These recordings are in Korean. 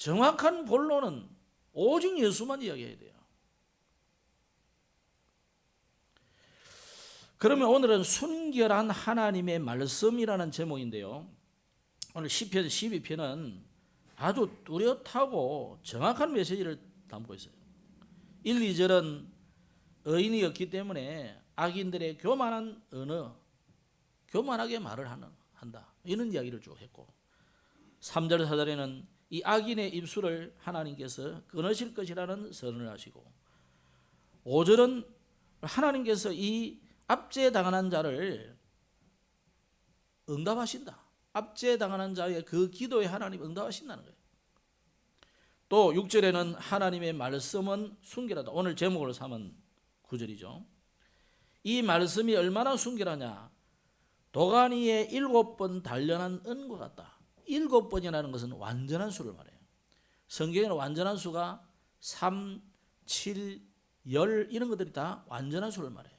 정확한 본론은 오직 예수만 이야기해야 돼요. 그러면 오늘은 순결한 하나님의 말씀이라는 제목인데요. 오늘 시편 12편은 아주 뚜렷하고 정확한 메시지를 담고 있어요. 1, 2절은 의인이었기 때문에 악인들의 교만한 언어, 교만하게 말을 한다, 이런 이야기를 쭉 했고, 3절 4절에는 이 악인의 입술을 하나님께서 끊으실 것이라는 선언을 하시고, 5절은 하나님께서 이 압제당하는 자를 응답하신다, 압제당하는 자의 그 기도에 하나님 응답하신다는 거예요. 또 6절에는 하나님의 말씀은 순결하다, 오늘 제목으로 삼은 9절이죠. 이 말씀이 얼마나 순결하냐, 도가니에 7번 단련한 은과 같다. 7번이라는 것은 완전한 수를 말해요. 성경에는 완전한 수가 3, 7, 10 이런 것들이 다 완전한 수를 말해요.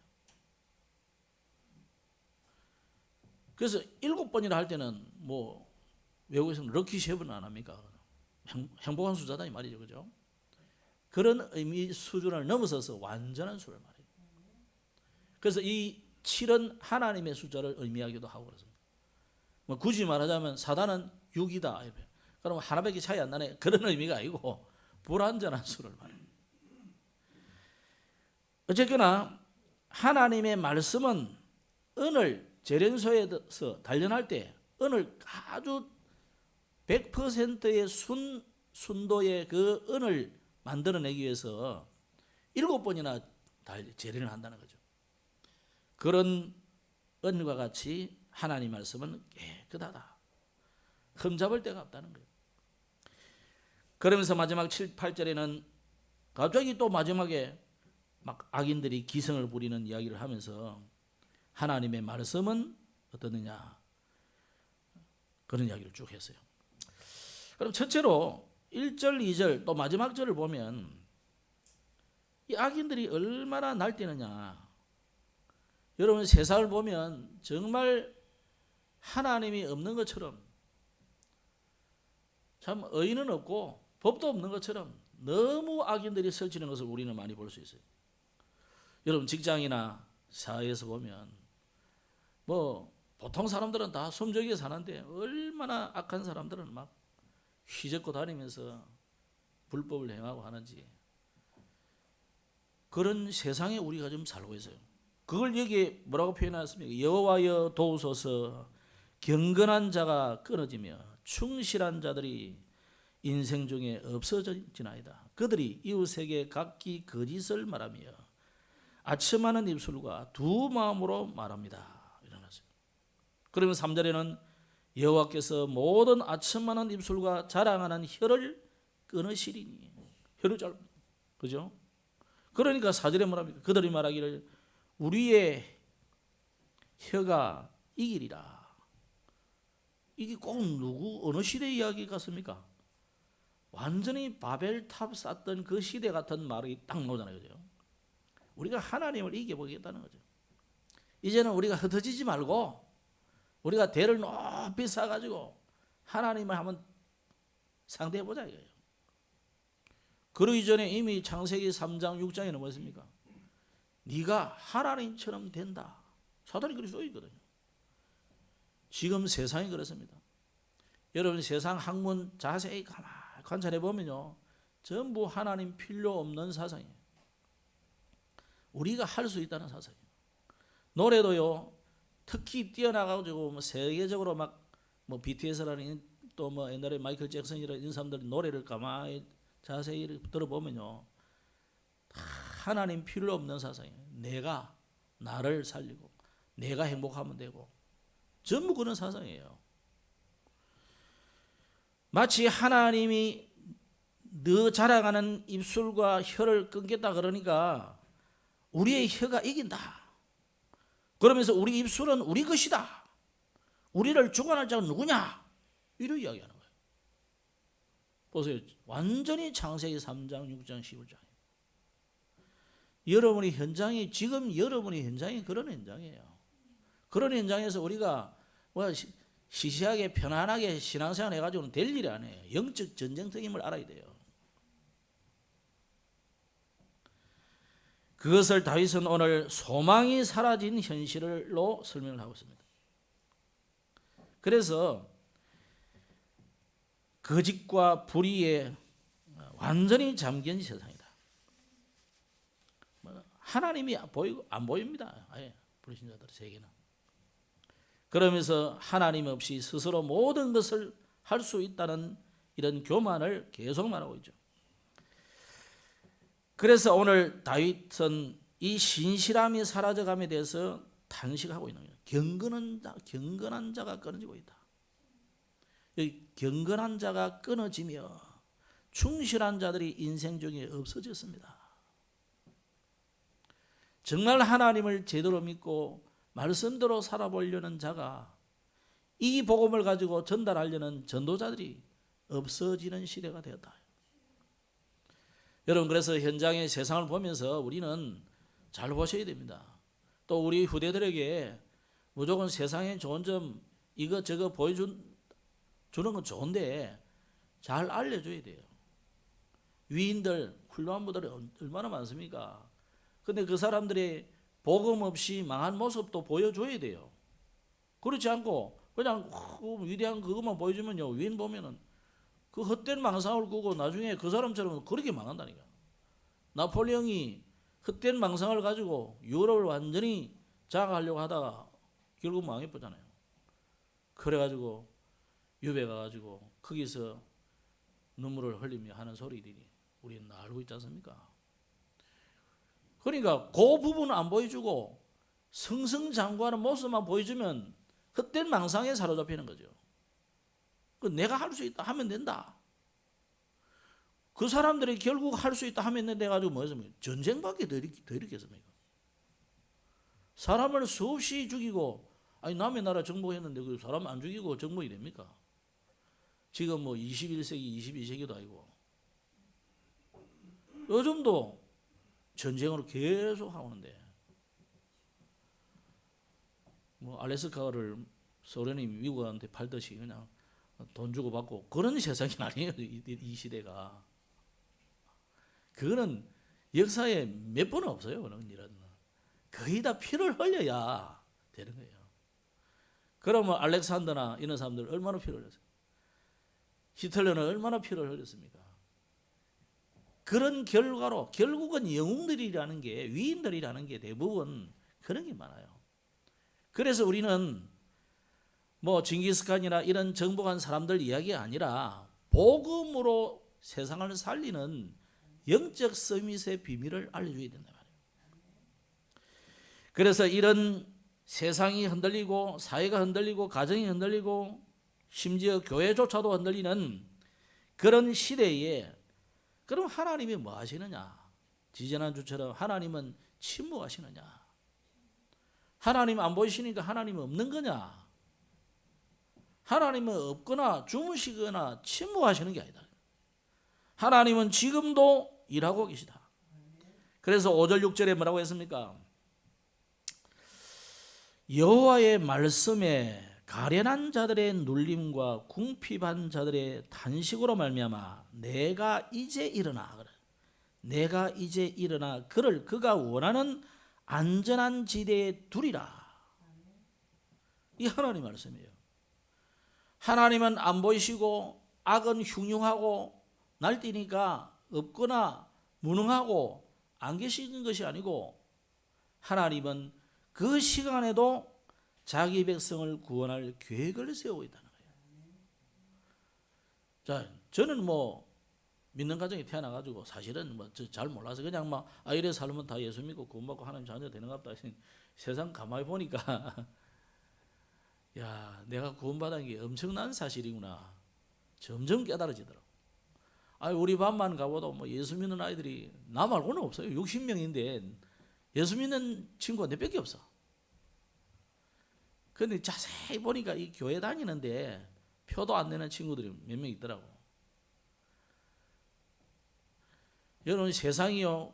그래서 7번이라 할 때는 뭐 외국에서는 럭키 쉐븐 안 합니까? 행복한 숫자다 이 말이죠, 그죠? 그런 의미 수준을 넘어서서 완전한 수를 말해요. 그래서 이 7은 하나님의 숫자를 의미하기도 하고 그렇습니다. 뭐 굳이 말하자면 사단은 6이다, 그러면 하나밖에 차이 안 나네, 그런 의미가 아니고 불완전한 수를 말해요. 어쨌거나 하나님의 말씀은 은을 재련소에서 단련할 때 은을 아주 100%의 순도의 그 은을 만들어내기 위해서 7번이나 재련을 한다는 거죠. 그런 은과 같이 하나님 말씀은 깨끗하다, 흠잡을 데가 없다는 거예요. 그러면서 마지막 7, 8절에는 갑자기 또 마지막에 막 악인들이 기승을 부리는 이야기를 하면서 하나님의 말씀은 어떠느냐, 그런 이야기를 쭉 했어요. 그럼 첫째로 1절, 2절 또 마지막 절을 보면 이 악인들이 얼마나 날뛰느냐. 여러분, 세상을 보면 정말 하나님이 없는 것처럼, 참 의인은 없고 법도 없는 것처럼 너무 악인들이 설치는 것을 우리는 많이 볼 수 있어요. 여러분, 직장이나 사회에서 보면 뭐 보통 사람들은 다 숨죽이게 사는데 얼마나 악한 사람들은 막 휘젓고 다니면서 불법을 행하고 하는지, 그런 세상에 우리가 좀 살고 있어요. 그걸 여기에 뭐라고 표현했습니까? 여호와여 도우소서, 경건한 자가 끊어지며 충실한 자들이 인생 중에 없어지나이다. 그들이 이웃에게 각기 거짓을 말하며 아첨하는 입술과 두 마음으로 말합니다. 이러면서, 그러면 3절에는 여호와께서 모든 아첨하는 입술과 자랑하는 혀를 끊으시리니, 혀를 그죠? 그러니까 4절에 뭐랍니까? 그들이 말하기를 우리의 혀가 이기리라. 이게 꼭 누구 어느 시대 이야기 같습니까? 완전히 바벨탑 쌓던 그 시대 같은 말이 딱 나오잖아요, 그죠? 우리가 하나님을 이겨보겠다는 거죠. 이제는 우리가 흩어지지 말고 우리가 대를 높이 쌓아가지고 하나님을 한번 상대해보자 이거예요. 그러기 전에 이미 창세기 3장 6장에는 뭐였습니까? 네가 하나님처럼 된다. 사단이 그렇게 써있거든요. 지금 세상이 그렇습니다. 여러분, 세상 학문 자세히 가만히 관찰해 보면요, 전부 하나님 필요 없는 사상이에요. 우리가 할 수 있다는 사상이에요. 노래도요, 특히 뛰어나가지고 뭐 세계적으로 막 뭐 BTS라는 또 뭐 옛날에 마이클 잭슨이라는 이런 사람들 노래를 가만히 자세히 들어보면요, 하나님 필요 없는 사상이에요. 내가 나를 살리고 내가 행복하면 되고, 전부 그런 사상이에요. 마치 하나님이 너 자랑하는 입술과 혀를 끊겠다 그러니까 우리의 혀가 이긴다. 그러면서 우리 입술은 우리 것이다. 우리를 주관할 자가 누구냐? 이런 이야기하는 거예요. 보세요. 완전히 창세기 3장, 6장, 11장. 여러분의 현장이, 지금 여러분의 현장이 그런 현장이에요. 그런 현장에서 우리가 시시하게 편안하게 신앙생활 해가지고는 될 일이 아니에요. 영적 전쟁터임을 알아야 돼요. 그것을 다윗은 오늘 소망이 사라진 현실로 설명을 하고 있습니다. 그래서 거짓과 불의에 완전히 잠긴 세상이다. 하나님이 보이고 안 보입니다. 아예 불신자들 세계는. 그러면서 하나님 없이 스스로 모든 것을 할 수 있다는 이런 교만을 계속 말하고 있죠. 그래서 오늘 다윗은 이 신실함이 사라져감에 대해서 탄식하고 있는 거예요. 경건한 자가 끊어지고 있다. 경건한 자가 끊어지며 충실한 자들이 인생 중에 없어졌습니다. 정말 하나님을 제대로 믿고 말씀대로 살아보려는 자가 이 복음을 가지고 전달하려는 전도자들이 없어지는 시대가 되었다. 여러분, 그래서 현장의 세상을 보면서 우리는 잘 보셔야 됩니다. 또 우리 후대들에게 무조건 세상에 좋은 점 이거 보여주는 건 좋은데 잘 알려줘야 돼요. 위인들, 훌륭한 분들이 얼마나 많습니까? 근데 그 사람들이 복음 없이 망한 모습도 보여줘야 돼요. 그렇지 않고 그냥 위대한 그것만 보여주면요, 위인 보면은 그 헛된 망상을 꾸고 나중에 그 사람처럼 그렇게 망한다니까. 나폴레옹이 헛된 망상을 가지고 유럽을 완전히 장악하려고 하다가 결국 망해버렸잖아요. 그래가지고 유배 가가지고 거기서 눈물을 흘리며 하는 소리들이 우리는 알고 있지 않습니까? 그러니까 그 부분은 안 보여주고 승승장구하는 모습만 보여주면 헛된 망상에 사로잡히는 거죠. 내가 할 수 있다 하면 된다. 그 사람들이 결국 할 수 있다 하면 된다 해가지고 뭐였습니까? 전쟁밖에 더 일으켰습니까? 사람을 수없이 죽이고, 아니 남의 나라 정복했는데 그 사람 안 죽이고 정복이 됩니까? 지금 뭐 21세기, 22세기도 아니고 요즘도 전쟁으로 계속 하는데 뭐 알래스카를 소련이 미국한테 팔듯이 그냥 돈 주고 받고 그런 세상이 아니에요. 이 시대가. 그거는 역사에 몇 번 없어요. 그런 일은 거의 다 피를 흘려야 되는 거예요. 그러면 알렉산더나 이런 사람들 얼마나 피를 흘렸어요? 히틀러는 얼마나 피를 흘렸습니까? 그런 결과로 결국은 영웅들이라는 게, 위인들이라는 게 대부분 그런 게 많아요. 그래서 우리는 뭐 징기스칸이나 이런 정복한 사람들 이야기가 아니라 복음으로 세상을 살리는 영적 서밋의 비밀을 알려줘야 된다 말이에요. 그래서 이런 세상이 흔들리고 사회가 흔들리고 가정이 흔들리고 심지어 교회조차도 흔들리는 그런 시대에 그럼 하나님이 뭐 하시느냐? 지지난주처럼 하나님은 침묵하시느냐? 하나님 안 보이시니까 하나님은 없는 거냐? 하나님은 없거나 주무시거나 침묵하시는 게 아니다. 하나님은 지금도 일하고 계시다. 그래서 5절 6절에 뭐라고 했습니까? 여호와의 말씀에 가련한 자들의 눌림과 궁핍한 자들의 탄식으로 말미암아 내가 이제 일어나 그를 그가 원하는 안전한 지대에 두리라. 이 하나님 말씀이에요. 하나님은 안 보이시고 악은 흉흉하고 날뛰니까 없거나 무능하고 안 계시는 것이 아니고 하나님은 그 시간에도 자기 백성을 구원할 계획을 세우고 있다는 거예요. 자, 저는 뭐 믿는 가정에 태어나가지고 사실은 뭐 잘 몰라서 그냥 막 이래 살면 다 예수 믿고 구원받고 하나님 자녀 되는가 보다. 세상 가만히 보니까 야, 내가 구원받은 게 엄청난 사실이구나. 점점 깨달아지더라고. 우리 반만 가봐도 뭐 예수 믿는 아이들이 나 말고는 없어요. 60명인데 예수 믿는 친구가 내 밖에 없어. 근데 자세히 보니까 이 교회 다니는데 표도 안 내는 친구들이 몇 명 있더라고. 여러분, 세상이요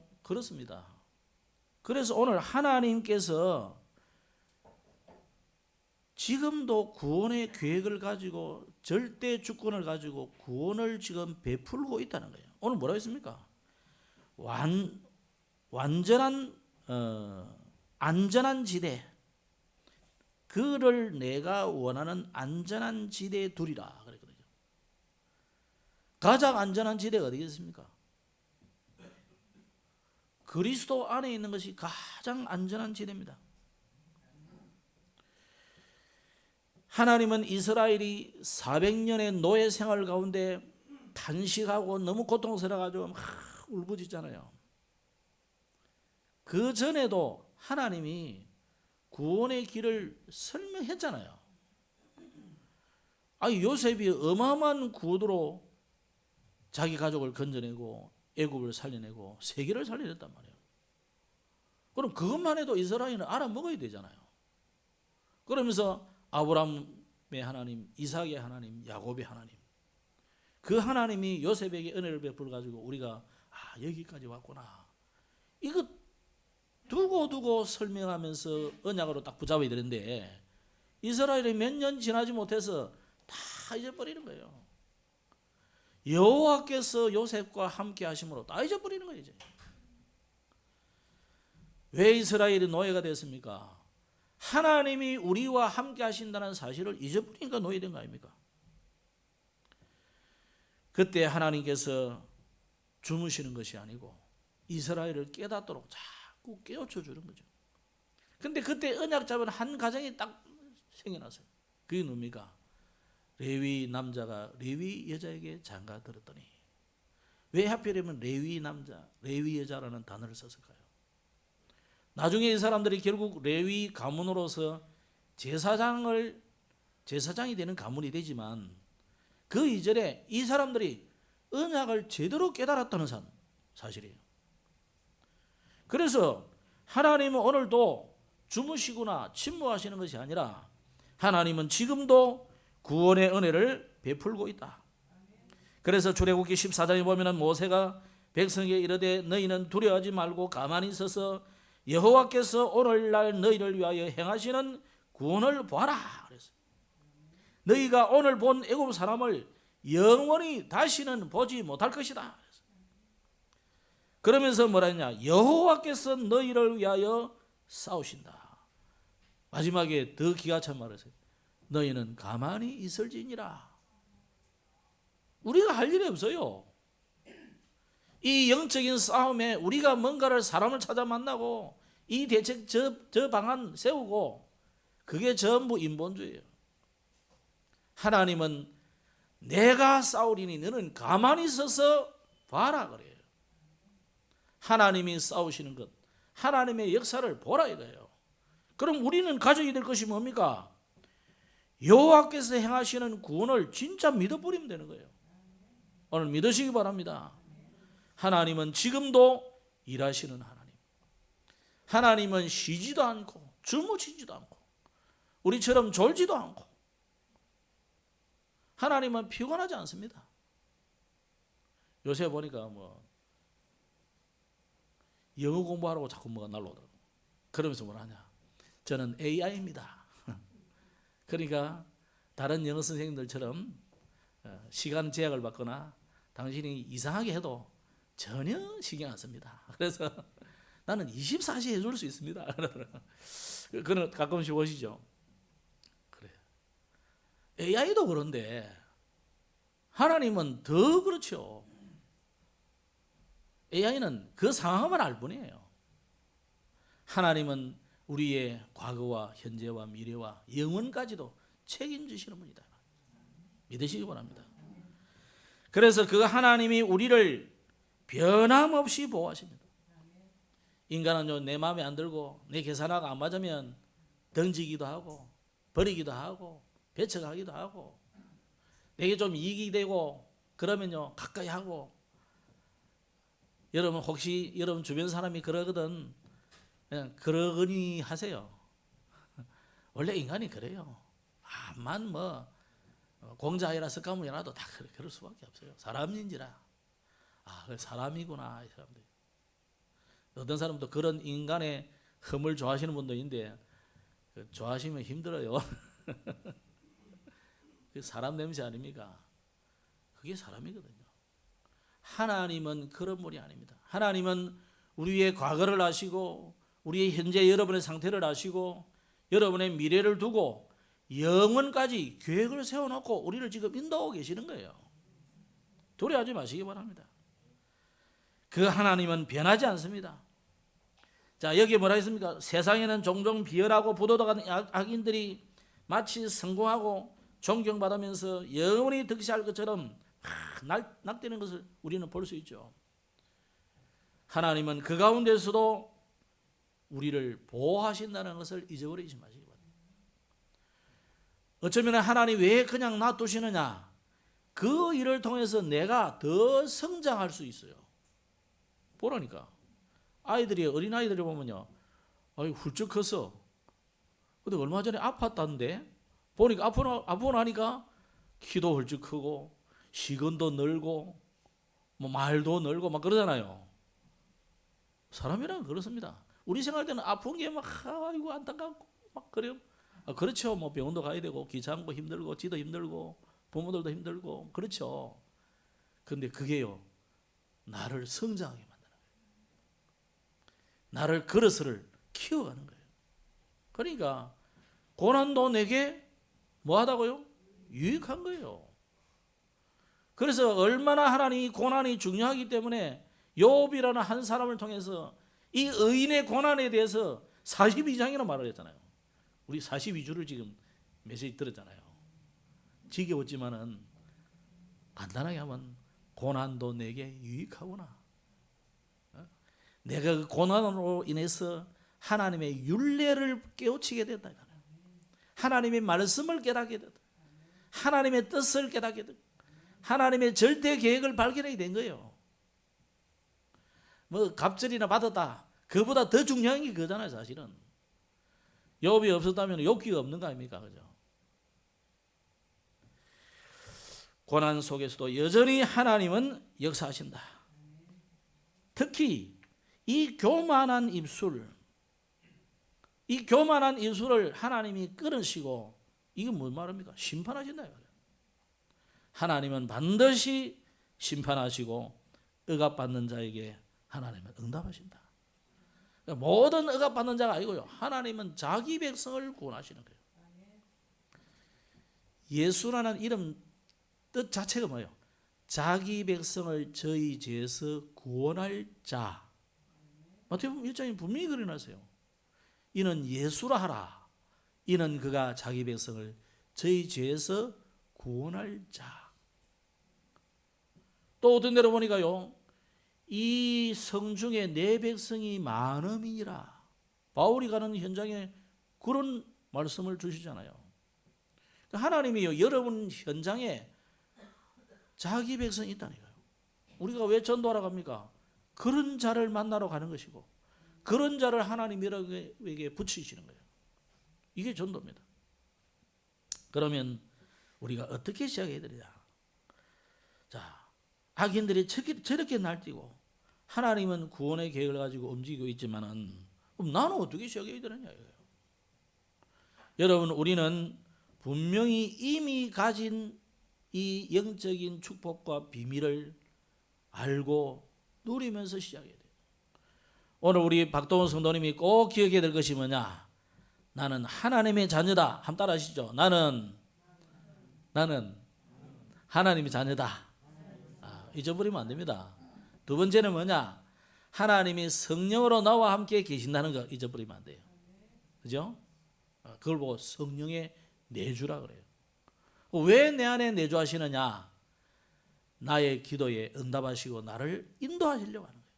지금도 구원의 계획을 가지고 절대 주권을 가지고 구원을 지금 베풀고 있다는 거예요. 오늘 뭐라고 했습니까? 완전한 안전한 지대, 그를 내가 원하는 안전한 지대에 두리라 그랬거든요. 가장 안전한 지대가 어디겠습니까? 그리스도 안에 있는 것이 가장 안전한 지대입니다. 하나님은 이스라엘이 400년의 노예 생활 가운데 탄식하고 너무 고통스러워가지고 막 울부짖잖아요. 그 전에도 하나님이 구원의 길을 설명했잖아요. 아니 요셉이 어마어마한 구원으로 자기 가족을 건져내고 애굽을 살려내고 세계를 살려냈단 말이에요. 그럼 그것만 해도 이스라엘은 알아먹어야 되잖아요. 그러면서 아브라함의 하나님, 이삭의 하나님, 야곱의 하나님, 그 하나님이 요셉에게 은혜를 베풀어 가지고 우리가 여기까지 왔구나, 이거 두고 설명하면서 언약으로 딱 붙잡아야 되는데 이스라엘이 몇 년 지나지 못해서 다 잊어버리는 거예요. 여호와께서 요셉과 함께 하심으로 다 잊어버리는 거예요. 이제 왜 이스라엘이 노예가 됐습니까? 하나님이 우리와 함께 하신다는 사실을 잊어버리니까 노예된 거 아닙니까? 그때 하나님께서 주무시는 것이 아니고 이스라엘을 깨닫도록 자꾸 깨우쳐 주는 거죠. 근데 그때 언약 잡은 한 가정이 딱 생겨났어요. 그게 뭡니까? 레위 남자가 레위 여자에게 장가 들었더니. 왜 하필이면 레위 남자, 레위 여자라는 단어를 썼을까요? 나중에 이 사람들이 결국 레위 가문으로서 제사장이 되는 가문이 되지만 그 이전에 이 사람들이 언약을 제대로 깨달았다는 사실이에요. 그래서 하나님은 오늘도 주무시거나 침묵하시는 것이 아니라 하나님은 지금도 구원의 은혜를 베풀고 있다. 그래서 출애굽기 14장에 보면 모세가 백성에게 이르되 너희는 두려워하지 말고 가만히 있어서 여호와께서 오늘날 너희를 위하여 행하시는 구원을 보아라 그랬어요. 너희가 오늘 본 애굽 사람을 영원히 다시는 보지 못할 것이다. 그러면서 뭐라 했냐? 여호와께서 너희를 위하여 싸우신다. 마지막에 더 기가 찬 말을 했어요. 너희는 가만히 있을지니라. 우리가 할 일이 없어요. 이 영적인 싸움에 우리가 뭔가를 사람을 찾아 만나고 이 대책 저 방안 세우고 그게 전부 인본주의예요. 하나님은 내가 싸우리니 너는 가만히 서서 봐라 그래요. 하나님이 싸우시는 것, 하나님의 역사를 보라 이거예요. 그럼 우리는 가져야 될 것이 뭡니까? 여호와께서 행하시는 구원을 진짜 믿어버리면 되는 거예요. 오늘 믿으시기 바랍니다. 하나님은 지금도 일하시는 하나님. 하나님은 쉬지도 않고 주무시지도 않고 우리처럼 졸지도 않고 하나님은 피곤하지 않습니다. 요새 보니까 영어 공부하라고 자꾸 뭐가 날라오더라고. 그러면서 뭐하냐? 저는 AI입니다. 그러니까 다른 영어 선생님들처럼 시간 제약을 받거나 당신이 이상하게 해도 전혀 신경 안 씁니다. 그래서 나는 24시 해줄 수 있습니다. 그는 가끔씩 오시죠. 그래. AI도 그런데 하나님은 더 그렇죠. AI는 그 상황만 알 뿐이에요. 하나님은 우리의 과거와 현재와 미래와 영원까지도 책임지시는 분이다. 믿으시기 바랍니다. 그래서 그 하나님이 우리를 변함없이 보호하십니다. 인간은 내 마음에 안 들고 내 계산하고 안 맞으면 던지기도 하고 버리기도 하고 배척하기도 하고 내게 좀 이익이 되고 그러면요 가까이 하고. 여러분 혹시 여러분 주변 사람이 그러거든 그냥 그러거니 하세요. 원래 인간이 그래요. 암만 공자이라서 가문이라도 다 그럴 수밖에 없어요. 사람인지라 사람이구나 이 사람들. 어떤 사람도 그런 인간의 흠을 좋아하시는 분도 있는데 좋아하시면 힘들어요. 그게 사람 냄새 아닙니까? 그게 사람이거든요. 하나님은 그런 분이 아닙니다. 하나님은 우리의 과거를 아시고 우리의 현재 여러분의 상태를 아시고 여러분의 미래를 두고 영원까지 계획을 세워놓고 우리를 지금 인도하고 계시는 거예요. 두려워하지 마시기 바랍니다. 그 하나님은 변하지 않습니다. 자, 여기 뭐라 했습니까? 세상에는 종종 비열하고 부도덕한 악인들이 마치 성공하고 존경받으면서 영원히 득시할 것처럼 낙되는 것을 우리는 볼 수 있죠. 하나님은 그 가운데서도 우리를 보호하신다는 것을 잊어버리지 마시기 바랍니다. 어쩌면 하나님 왜 그냥 놔두시느냐? 그 일을 통해서 내가 더 성장할 수 있어요. 보라니까. 아이들이, 어린아이들이 보면요, 훌쩍 컸어. 근데 얼마 전에 아팠다는데 보니까 아프고 나니까 키도 훌쩍 크고 시근도 늘고 뭐 말도 늘고 막 그러잖아요. 사람이란 그렇습니다. 우리 생활 때는 아픈 게 막 아이고 안타깝고 막 그래요. 그렇죠. 뭐 병원도 가야 되고 귀찮고 힘들고 지도 힘들고 부모들도 힘들고 그렇죠. 근데 그게요, 나를 성장하게 만드는 거예요. 나를 그릇을 키워가는 거예요. 그러니까 고난도 내게 뭐하다고요? 유익한 거예요. 그래서 얼마나 하나님이 고난이 중요하기 때문에 욥이라는 한 사람을 통해서 이 의인의 고난에 대해서 42장이나 말을 했잖아요. 우리 42주를 지금 메시지 들었잖아요. 지겨웠지만은 간단하게 하면 고난도 내게 유익하구나. 내가 그 고난으로 인해서 하나님의 율례를 깨우치게 됐다. 하나님의 말씀을 깨닫게 됐다. 하나님의 뜻을 깨닫게 됐다. 하나님의 절대 계획을 발견하게 된 거예요. 뭐 갑절이나 받았다. 그보다 더 중요한 게 그거잖아요, 사실은. 욥이 없었다면 욥기가 없는 거 아닙니까? 그죠? 고난 속에서도 여전히 하나님은 역사하신다. 특히 이 교만한 입술, 이 교만한 입술을 하나님이 끊으시고, 이건 뭔 말입니까? 심판하신다. 하나님은 반드시 심판하시고 억압받는 자에게 하나님은 응답하신다. 그러니까 모든 억압받는 자가 아니고요, 하나님은 자기 백성을 구원하시는 거예요. 예수라는 이름 뜻 자체가 뭐예요? 자기 백성을 저희 죄에서 구원할 자. 마태복음 1장에 분명히 그려놨어요. 이는 예수라 하라. 이는 그가 자기 백성을 저희 죄에서 구원할 자. 또 어떤 데로 보니까요, 이 성중에 내 백성이 많음이니라. 바울이 가는 현장에 그런 말씀을 주시잖아요. 하나님이요, 여러분 현장에 자기 백성이 있다니까요. 우리가 왜 전도하러 갑니까? 그런 자를 만나러 가는 것이고, 그런 자를 하나님에게 붙이시는 거예요. 이게 전도입니다. 그러면 우리가 어떻게 시작해야 되냐? 자, 악인들이 저렇게 날뛰고 하나님은 구원의 계획을 가지고 움직이고 있지만은, 그럼 나는 어떻게 시작해야 되느냐 이거예요. 여러분, 우리는 분명히 이미 가진 이 영적인 축복과 비밀을 알고 누리면서 시작해야 돼요. 오늘 우리 박동원 성도님이 꼭 기억해야 될 것이 뭐냐? 나는 하나님의 자녀다. 한번 따라 하시죠. 나는 하나님의 자녀다. 잊어버리면 안 됩니다. 두 번째는 뭐냐? 하나님이 성령으로 나와 함께 계신다는 거 잊어버리면 안 돼요. 그죠? 그걸 보고 성령의 내주라 그래요. 왜 내 안에 내주하시느냐? 나의 기도에 응답하시고 나를 인도하시려고 하는 거예요.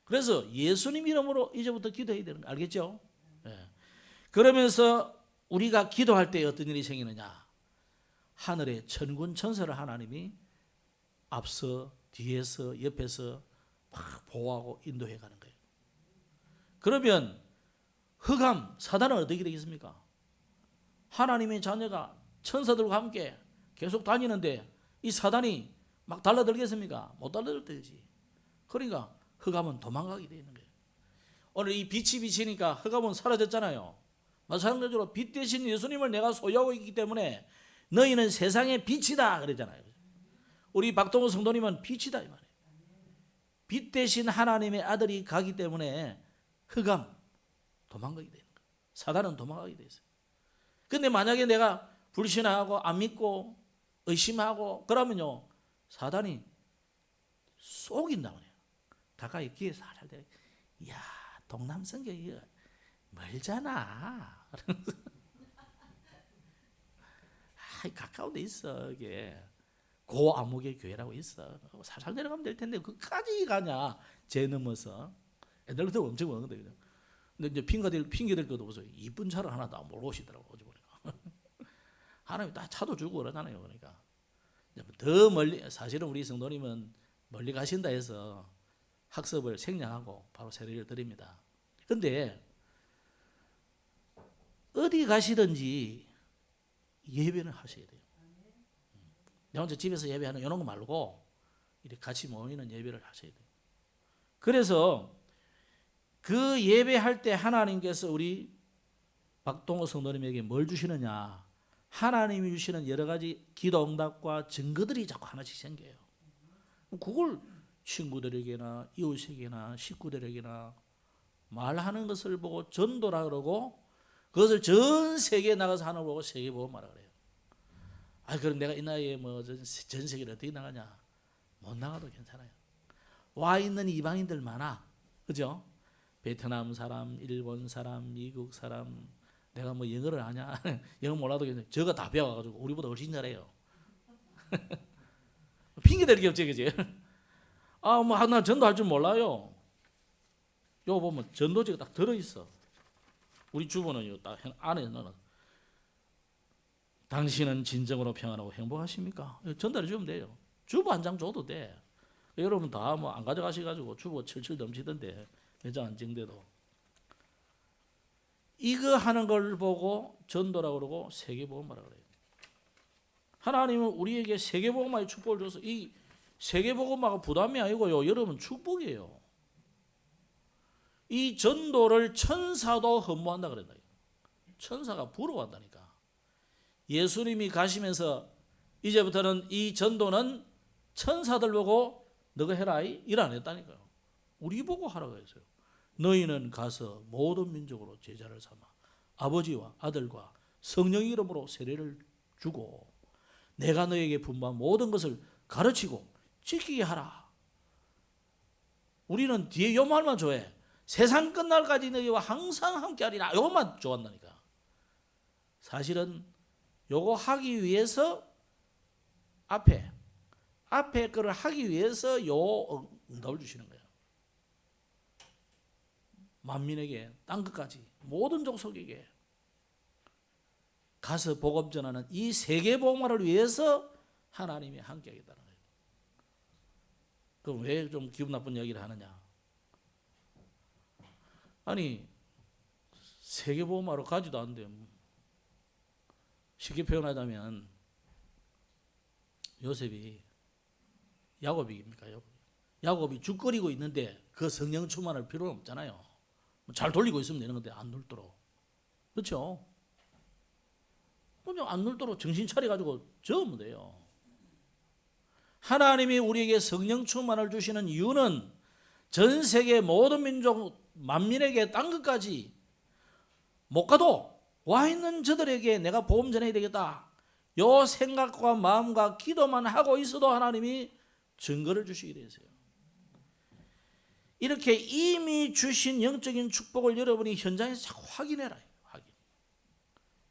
그래서 예수님 이름으로 이제부터 기도해야 되는 거 알겠죠? 네. 그러면서 우리가 기도할 때 어떤 일이 생기느냐? 하늘의 천군 천사를 하나님이 앞서 뒤에서 옆에서 막 보호하고 인도해 가는 거예요. 그러면 흑암 사단은 어떻게 되겠습니까? 하나님의 자녀가 천사들과 함께 계속 다니는데 이 사단이 막 달라들겠습니까? 못 달라들지. 그러니까 흑암은 도망가게 되는 거예요. 오늘 이 빛이 비치니까 흑암은 사라졌잖아요. 마찬가지로 빛 대신 예수님을 내가 소유하고 있기 때문에 너희는 세상의 빛이다 그랬잖아요. 우리 박동호 성도님은 빛이다 이 말이에요. 빛 대신 하나님의 아들이 가기 때문에 흑암 도망가게 되는 거예요. 사단은 도망가게 돼 있어요. 근데 만약에 내가 불신하고 안 믿고 의심하고 그러면요 사단이 속인다 그래요. 가까이 귀에 살살 대요. 야 동남성교 이거 멀잖아. 가까운 데 있어. 이게 고암흑의 교회라고 있어. 살살 내려가면 될 텐데 그까지 가냐? 제 넘어서 애들한테 엄청 먹는데. 근데 이제 핑계댈 것도 없어요. 이쁜 차를 하나 다 몰고 오시더라고 어제 보니까. 하나님이 다 차도 주고 그러잖아요. 그러니까 더 멀리 사실은 우리 성도님은 멀리 가신다 해서 학습을 생략하고 바로 세례를 드립니다. 근데 어디 가시든지 예배는 하셔야 돼요. 내가 혼자 집에서 예배하는 이런 거 말고 이렇게 같이 모이는 예배를 하셔야 돼요. 그래서 그 예배할 때 하나님께서 우리 박동호 성도님에게 뭘 주시느냐? 하나님이 주시는 여러 가지 기도 응답과 증거들이 자꾸 하나씩 생겨요. 그걸 친구들에게나 이웃에게나 식구들에게나 말하는 것을 보고 전도라 그러고 그것을 전 세계에 나가서 하는 걸 보고 세계복음화라 그래요. 그럼 내가 이 나이에 뭐 전 세계를 어떻게 나가냐? 못 나가도 괜찮아요. 와 있는 이방인들 많아. 그죠? 베트남 사람, 일본 사람, 미국 사람. 내가 뭐 영어를 아냐? 영어 몰라도 괜찮아요. 저거 다 배워가지고 우리보다 훨씬 잘해요. 핑계 댈 게 없지, 그지? 나 전도할 줄 몰라요. 요거 보면 전도지가 딱 들어있어. 우리 주부는 딱 안에는 당신은 진정으로 평안하고 행복하십니까? 전달해 주면 돼요. 주부 한 장 줘도 돼. 여러분 다 뭐 안 가져가셔가지고 주부 철철 넘치던데 매장 안 증대도. 이거 하는 걸 보고 전도라고 그러고 세계복음화라고 그래요. 하나님은 우리에게 세계복음화의 축복을 줘서 이 세계복음화가 부담이 아니고요. 여러분 축복이에요. 이 전도를 천사도 흠모한다 그랬다. 천사가 부러워한다니까. 예수님이 가시면서 이제부터는 이 전도는 천사들 보고 너가 해라 일 안 했다니까요. 우리 보고 하라고 했어요. 너희는 가서 모든 민족으로 제자를 삼아 아버지와 아들과 성령 이름으로 세례를 주고 내가 너에게 분부한 모든 것을 가르치고 지키게 하라. 우리는 뒤에 요 말만 좋아해. 세상 끝날까지 너희와 항상 함께하리라. 요것만 좋아한다니까. 사실은 요거 하기 위해서 앞에 거를 하기 위해서 요 응답을 주시는 거예요. 만민에게 땅 끝까지 모든 족속에게 가서 복음 전하는 이 세계 복음화를 위해서 하나님이 함께하겠다는 거예요. 그럼 왜 좀 기분 나쁜 이야기를 하느냐? 아니 세계 복음화로 가지도 않는데 쉽게 표현하자면 요셉이 야곱입니까? 야곱이 죽거리고 있는데 그 성령 충만할 필요는 없잖아요. 잘 돌리고 있으면 되는 건데 안 놀도록. 그렇죠? 그냥 안 놀도록 정신 차려가지고 저으면 돼요. 하나님이 우리에게 성령 충만을 주시는 이유는 전 세계 모든 민족 만민에게 땅 끝까지 못 가도 와 있는 저들에게 내가 복음 전해야 되겠다. 요 생각과 마음과 기도만 하고 있어도 하나님이 증거를 주시게 되세요. 이렇게 이미 주신 영적인 축복을 여러분이 현장에서 자꾸 확인해라. 확인.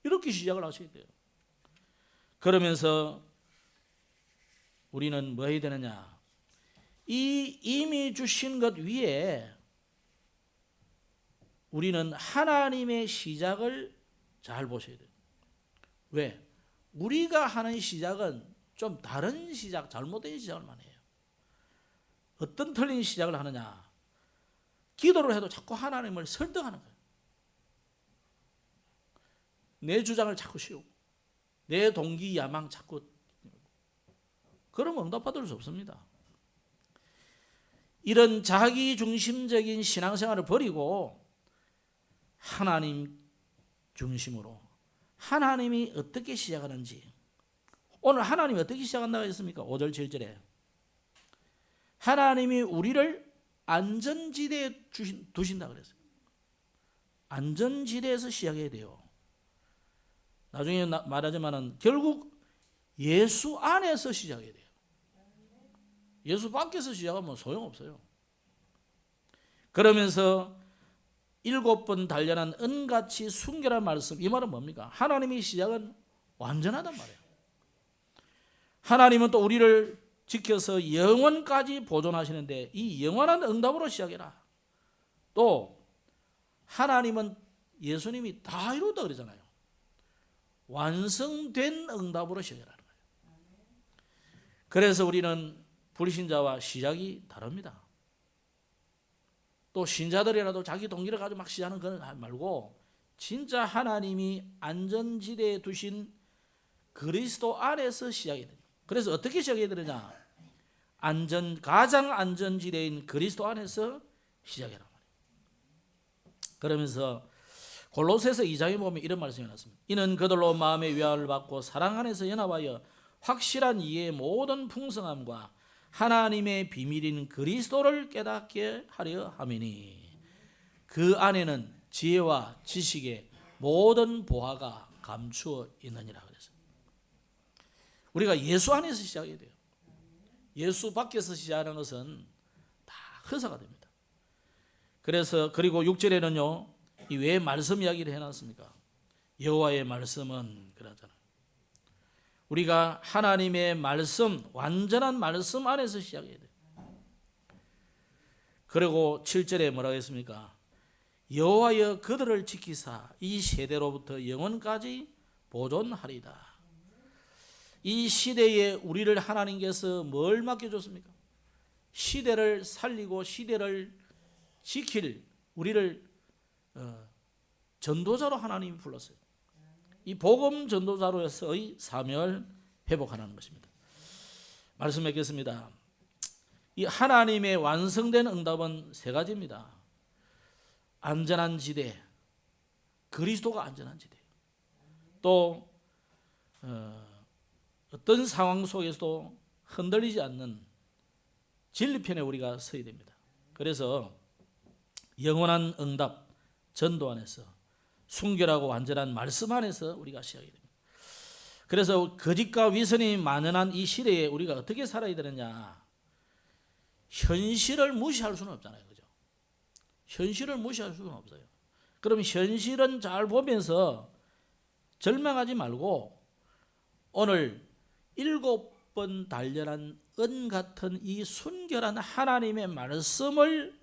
이렇게 시작을 하셔야 돼요. 그러면서 우리는 뭐 해야 되느냐? 이 이미 주신 것 위에 우리는 하나님의 시작을 잘 보셔야 돼요. 왜? 우리가 하는 시작은 좀 다른 시작, 잘못된 시작을 많이 해요. 어떤 틀린 시작을 하느냐? 기도를 해도 자꾸 하나님을 설득하는 거예요. 내 주장을 자꾸 씌우고 내 동기 야망 자꾸. 그러면 응답받을 수 없습니다. 이런 자기 중심적인 신앙생활을 버리고 하나님 중심으로 하나님이 어떻게 시작하는지, 오늘 하나님이 어떻게 시작한다고 했습니까? 5절 7절에 하나님이 우리를 안전지대에 두신다고 그랬어요. 안전지대에서 시작해야 돼요. 나중에 말하지만은 결국 예수 안에서 시작해야 돼요. 예수 밖에서 시작하면 소용없어요. 그러면서 7번 단련한 은같이 순결한 말씀, 이 말은 뭡니까? 하나님의 시작은 완전하단 말이에요. 하나님은 또 우리를 지켜서 영원까지 보존하시는데 이 영원한 응답으로 시작해라. 또 하나님은 예수님이 다 이루었다 그러잖아요. 완성된 응답으로 시작하라는 거예요. 그래서 우리는 불신자와 시작이 다릅니다. 또 신자들이라도 자기 동기를 가지고 막 시작하는 건 말고 진짜 하나님이 안전지대에 두신 그리스도 안에서 시작해야 돼요. 그래서 어떻게 시작해야 되느냐? 가장 안전지대인 그리스도 안에서 시작해라 말이에요. 그러면서 골로새서 2장에 보면 이런 말씀이 나왔습니다. 이는 그들로 마음의 위안을 받고 사랑 안에서 연합하여 확실한 이해의 모든 풍성함과 하나님의 비밀인 그리스도를 깨닫게 하려 함이니 그 안에는 지혜와 지식의 모든 보화가 감추어 있느니라 그랬어요. 우리가 예수 안에서 시작해야 돼요. 예수 밖에서 시작하는 것은 다 허사가 됩니다. 그래서 그리고 6절에는요, 이 왜 말씀 이야기를 해놨습니까? 여호와의 말씀은 그러잖아요. 우리가 하나님의 말씀, 완전한 말씀 안에서 시작해야 돼요. 그리고 7절에 뭐라고 했습니까? 여호와여 그들을 지키사 이 세대로부터 영원까지 보존하리다. 이 시대에 우리를 하나님께서 뭘 맡겨줬습니까? 시대를 살리고 시대를 지킬 우리를 전도자로 하나님이 불렀어요. 이 복음 전도자로서의 사명을 회복하는 것입니다. 말씀 맺겠습니다. 이 하나님의 완성된 응답은 세 가지입니다. 안전한 지대, 그리스도가 안전한 지대. 또 어떤 상황 속에서도 흔들리지 않는 진리편에 우리가 서야 됩니다. 그래서 영원한 응답, 전도 안에서 순결하고 완전한 말씀 안에서 우리가 시작해야 됩니다. 그래서 거짓과 위선이 만연한 이 시대에 우리가 어떻게 살아야 되느냐? 현실을 무시할 수는 없잖아요. 그죠? 현실을 무시할 수는 없어요. 그럼 현실은 잘 보면서 절망하지 말고 오늘 7번 단련한 은 같은 이 순결한 하나님의 말씀을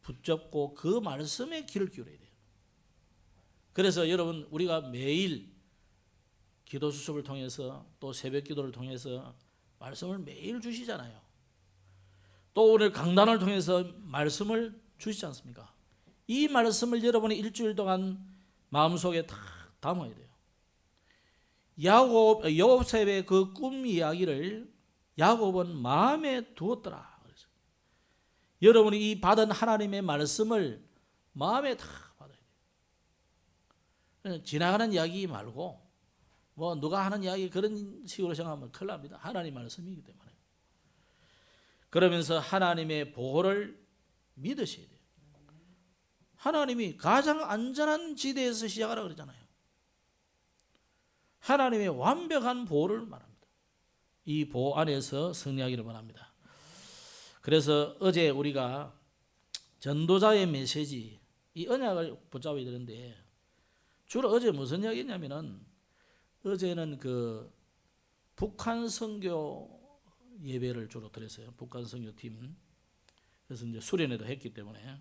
붙잡고 그 말씀에 귀를 기울여야 돼요. 그래서 여러분 우리가 매일 기도 수첩을 통해서 또 새벽 기도를 통해서 말씀을 매일 주시잖아요. 또 오늘 강단을 통해서 말씀을 주시지 않습니까? 이 말씀을 여러분이 일주일 동안 마음속에 다 담아야 돼요. 요셉의 그 꿈 이야기를 야곱은 마음에 두었더라. 그래서 여러분이 이 받은 하나님의 말씀을 마음에 다 받아야 돼요. 지나가는 이야기 말고 뭐 누가 하는 이야기 그런 식으로 생각하면 큰일 납니다. 하나님 말씀이기 때문에. 그러면서 하나님의 보호를 믿으셔야 돼요. 하나님이 가장 안전한 지대에서 시작하라고 그러잖아요. 하나님의 완벽한 보호를 말합니다. 이 보호 안에서 승리하기를 바랍니다. 그래서 어제 우리가 전도자의 메시지, 이 언약을 붙잡아야 되는데 주로 어제 무슨 이야기 했냐면은 어제는 그 북한 선교 예배를 주로 드렸어요. 북한 선교팀. 그래서 이제 수련회도 했기 때문에.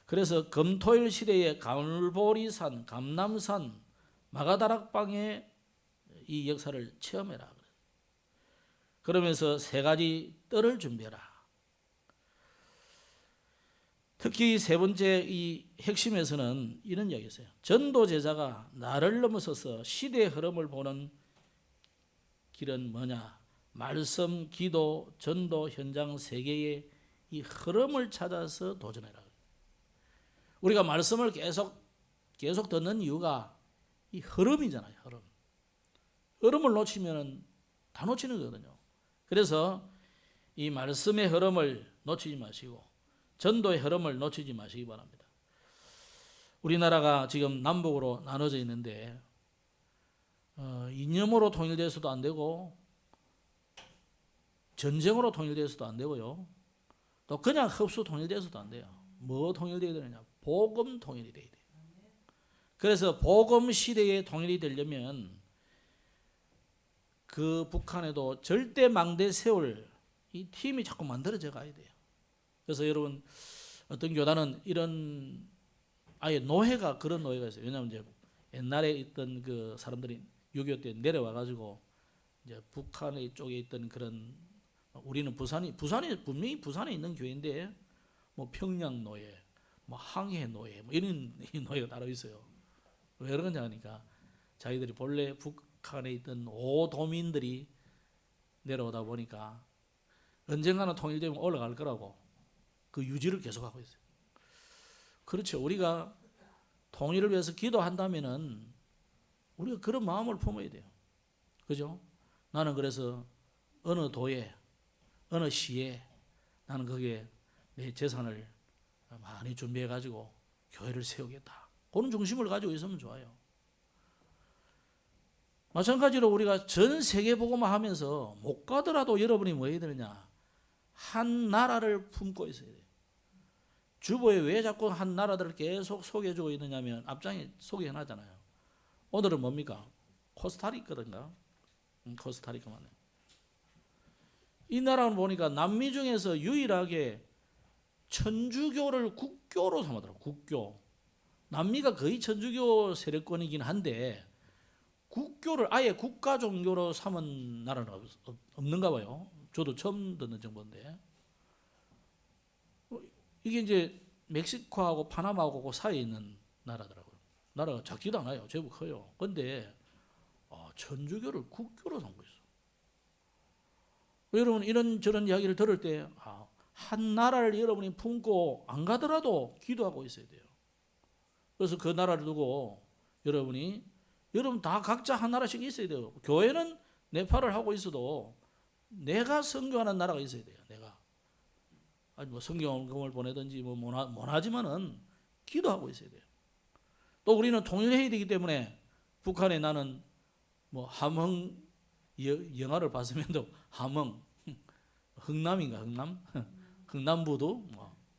그래서 금토일 시대의 갈보리산, 감남산, 마가다락방의 이 역사를 체험해라. 그러면서 세 가지 뜰을 준비해라. 특히 세 번째 이 핵심에서는 이런 이야기가 있어요. 전도 제자가 나를 넘어서서 시대의 흐름을 보는 길은 뭐냐? 말씀, 기도, 전도 현장 세 개의 이 흐름을 찾아서 도전해라. 우리가 말씀을 계속 계속 듣는 이유가 이 흐름이잖아요. 흐름을 놓치면 다 놓치는 거거든요. 그래서 이 말씀의 흐름을 놓치지 마시고 전도의 흐름을 놓치지 마시기 바랍니다. 우리나라가 지금 남북으로 나눠져 있는데 이념으로 통일돼서도 안 되고 전쟁으로 통일돼서도 안 되고요. 또 그냥 흡수 통일돼서도 안 돼요. 뭐 통일돼야 되느냐? 복음 통일이 돼야 돼요. 그래서 복음 시대에 통일이 되려면 그 북한에도 절대 망대 세울 이 팀이 자꾸 만들어져 가야 돼요. 그래서 여러분 어떤 교단은 이런 아예 노예가 그런 노예가 있어요. 왜냐하면 이제 옛날에 있던 그 사람들이 6.25 때 내려와 가지고 이제 북한의 쪽에 있던 그런 우리는 부산이 분명히 부산에 있는 교회인데 뭐 평양 노예, 뭐 항해 노예, 뭐 이런 노예가 따로 있어요. 왜 그러냐 하니까 자기들이 본래 북한에 있던 오도민들이 내려오다 보니까 언젠가는 통일되면 올라갈 거라고 그 유지를 계속하고 있어요. 그렇죠. 우리가 통일을 위해서 기도한다면은 우리가 그런 마음을 품어야 돼요. 그죠? 나는 그래서 어느 도에 어느 시에 나는 거기에 내 재산을 많이 준비해 가지고 교회를 세우겠다. 그런 중심을 가지고 있으면 좋아요. 마찬가지로 우리가 전 세계 복음화 하면서 못 가더라도 여러분이 뭐 해야 되느냐? 한 나라를 품고 있어야 돼요. 주보에 왜 자꾸 한 나라들을 계속 소개해주고 있느냐면 앞장에 소개해놨잖아요. 오늘은 뭡니까? 코스타리카인가? 코스타리카 맞네. 이 나라는 보니까 남미 중에서 유일하게 천주교를 국교로 삼았더라고요. 국교. 남미가 거의 천주교 세력권이긴 한데 국교를 아예 국가 종교로 삼은 나라는 없는가 봐요. 저도 처음 듣는 정보인데 이게 이제 멕시코하고 파나마하고 그 사이에 있는 나라더라고요. 나라가 작지도 않아요. 제법 커요. 근데 천주교를 국교로 삼고 있어. 여러분 이런저런 이야기를 들을 때 한 나라를 여러분이 품고 안 가더라도 기도하고 있어야 돼요. 그래서 그 나라를 두고 여러분 다 각자 한 나라씩 있어야 돼요. 교회는 네팔을 하고 있어도 내가 선교하는 나라가 있어야 돼요. 내가 아니 뭐 성경을 보내든지 뭐 못하지만은 기도하고 있어야 돼요. 또 우리는 통일해야 되기 때문에 북한에 나는 뭐 함흥 영화를 봤으면도 함흥 흥남인가 흥남부도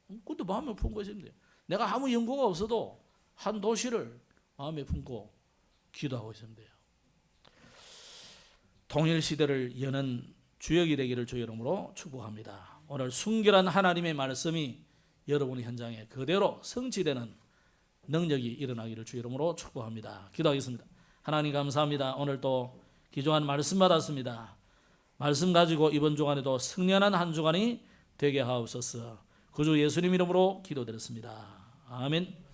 그것도 마음에 품고 있으면 돼요. 내가 아무 연고가 없어도 한 도시를 마음에 품고 기도하고 있으면 돼요. 통일 시대를 여는 주역이 되기를 주의 이름으로 축복합니다. 오늘 순결한 하나님의 말씀이 여러분의 현장에 그대로 성취되는 능력이 일어나기를 주의 이름으로 축복합니다. 기도하겠습니다. 하나님 감사합니다. 오늘 또 귀중한 말씀 받았습니다. 말씀 가지고 이번 주간에도 승리하는 한 주간이 되게 하옵소서. 구주 예수님 이름으로 기도드렸습니다. 아멘.